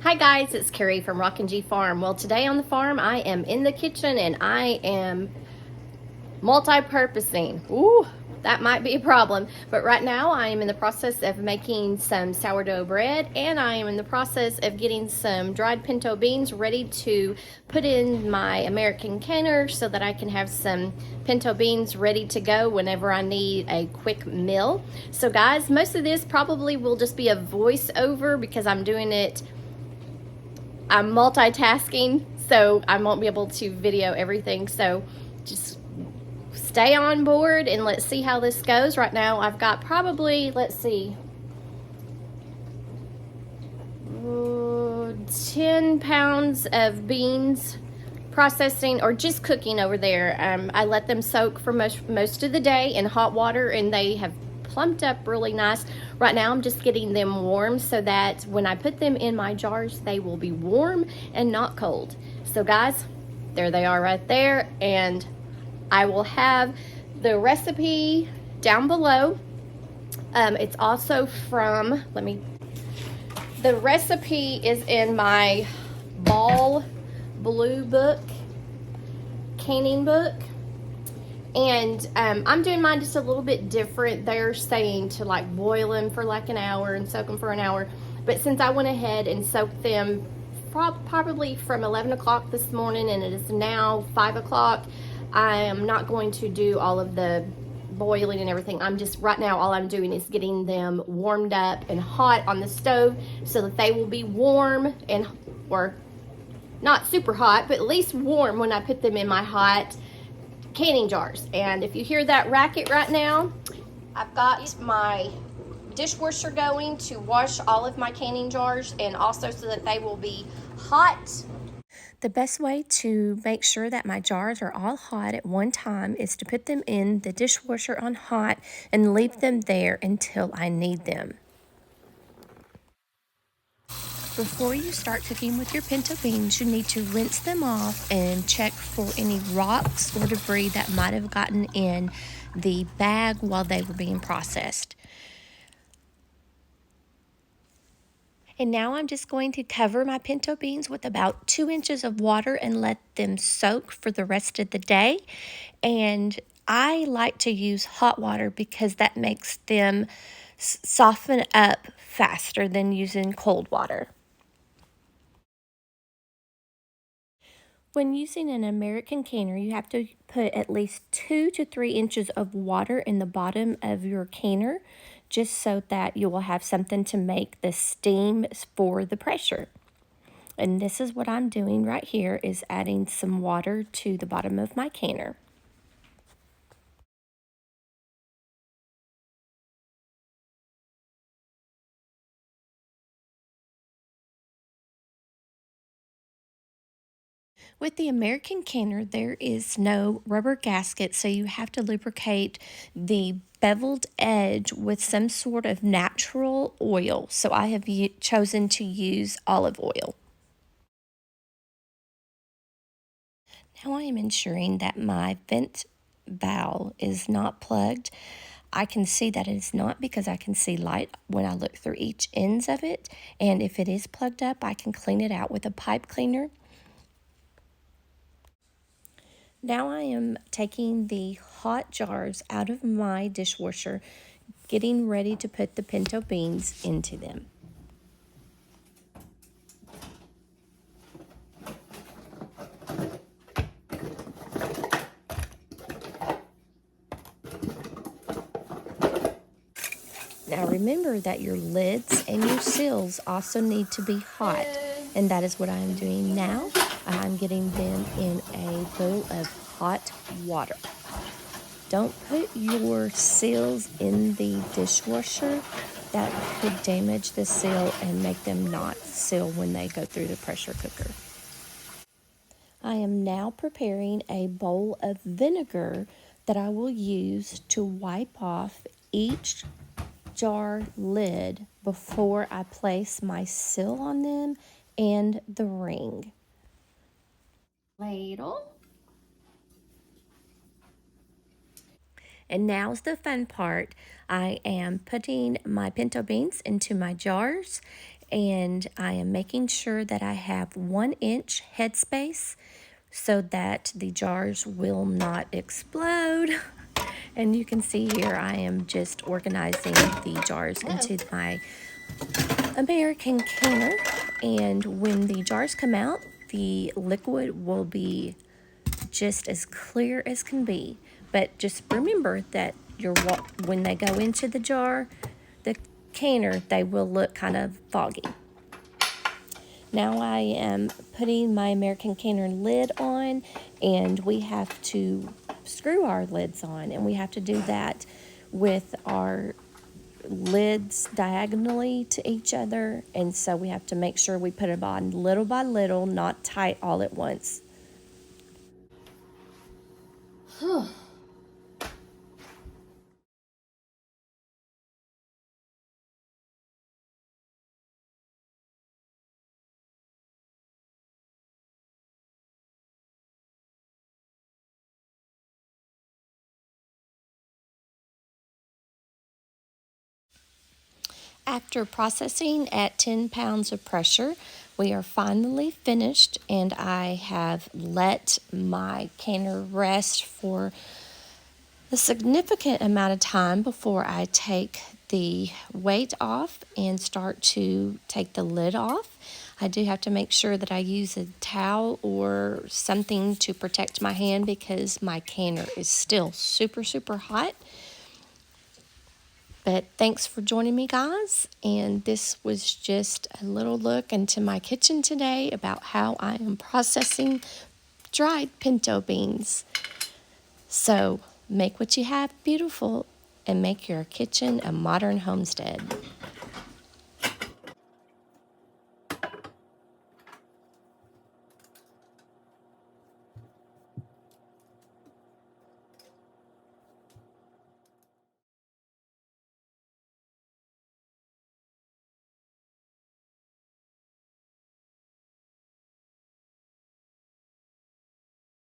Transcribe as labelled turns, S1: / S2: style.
S1: Hi guys, it's Carrie from rockingfarm. Well, today on the farm I am in the kitchen and I am multi-purposing. Ooh, that might be a problem. But right now I am in the process of making some sourdough bread, and I am in the process of getting some dried pinto beans ready to put in my American canner so that I can have some pinto beans ready to go whenever I need a quick meal. So guys, most of this probably will just be a voiceover because I'm multitasking, so I won't be able to video everything. So just stay on board and let's see how this goes. Right now I've got probably, let's see, 10 pounds of beans processing or just cooking over there. I let them soak for most of the day in hot water, and they have plumped up really nice. Right now I'm just getting them warm so that when I put them in my jars they will be warm and not cold. So guys, there they are right there, and I will have the recipe down below. It's also from, the recipe is in my Ball Blue book, canning book. And I'm doing mine just a little bit different. They're saying to like boil them for like an hour and soak them for an hour. But since I went ahead and soaked them probably from 11 o'clock this morning and it is now 5 o'clock, I am not going to do all of the boiling and everything. I'm just, right now all I'm doing is getting them warmed up and hot on the stove so that they will be warm and, or not super hot, but at least warm when I put them in my hot canning jars. And if you hear that racket right now, I've got my dishwasher going to wash all of my canning jars, and also so that they will be hot.
S2: The best way to make sure that my jars are all hot at one time is to put them in the dishwasher on hot and leave them there until I need them. Before you start cooking with your pinto beans, you need to rinse them off and check for any rocks or debris that might have gotten in the bag while they were being processed. And now I'm just going to cover my pinto beans with about 2 inches of water and let them soak for the rest of the day. And I like to use hot water because that makes them soften up faster than using cold water. When using an American canner, you have to put at least 2 to 3 inches of water in the bottom of your canner, just so that you will have something to make the steam for the pressure. And this is what I'm doing right here, is adding some water to the bottom of my canner. With the American canner, there is no rubber gasket, so you have to lubricate the beveled edge with some sort of natural oil. So I have chosen to use olive oil. Now I am ensuring that my vent valve is not plugged. I can see that it is not because I can see light when I look through each ends of it. And if it is plugged up, I can clean it out with a pipe cleaner. Now I am taking the hot jars out of my dishwasher, getting ready to put the pinto beans into them. Now remember that your lids and your seals also need to be hot, and that is what I am doing now. I'm getting them in a bowl of hot water. Don't put your seals in the dishwasher. That could damage the seal and make them not seal when they go through the pressure cooker. I am now preparing a bowl of vinegar that I will use to wipe off each jar lid before I place my seal on them and the ring.
S1: Ladle.
S2: And now's the fun part. I am putting my pinto beans into my jars, and I am making sure that I have 1-inch headspace so that the jars will not explode. And you can see here I am just organizing the jars into my American canner, and when the jars come out, the liquid will be just as clear as can be. But just remember that when they go into the jar, the canner, they will look kind of foggy. Now I am putting my American canner lid on, and we have to screw our lids on, and we have to do that with our lids diagonally to each other, and so we have to make sure we put it on little by little, not tight all at once. After processing at 10 pounds of pressure, we are finally finished, and I have let my canner rest for a significant amount of time before I take the weight off and start to take the lid off. I do have to make sure that I use a towel or something to protect my hand because my canner is still super, super hot. But thanks for joining me, guys. And this was just a little look into my kitchen today about how I am processing dried pinto beans. So make what you have beautiful and make your kitchen a modern homestead.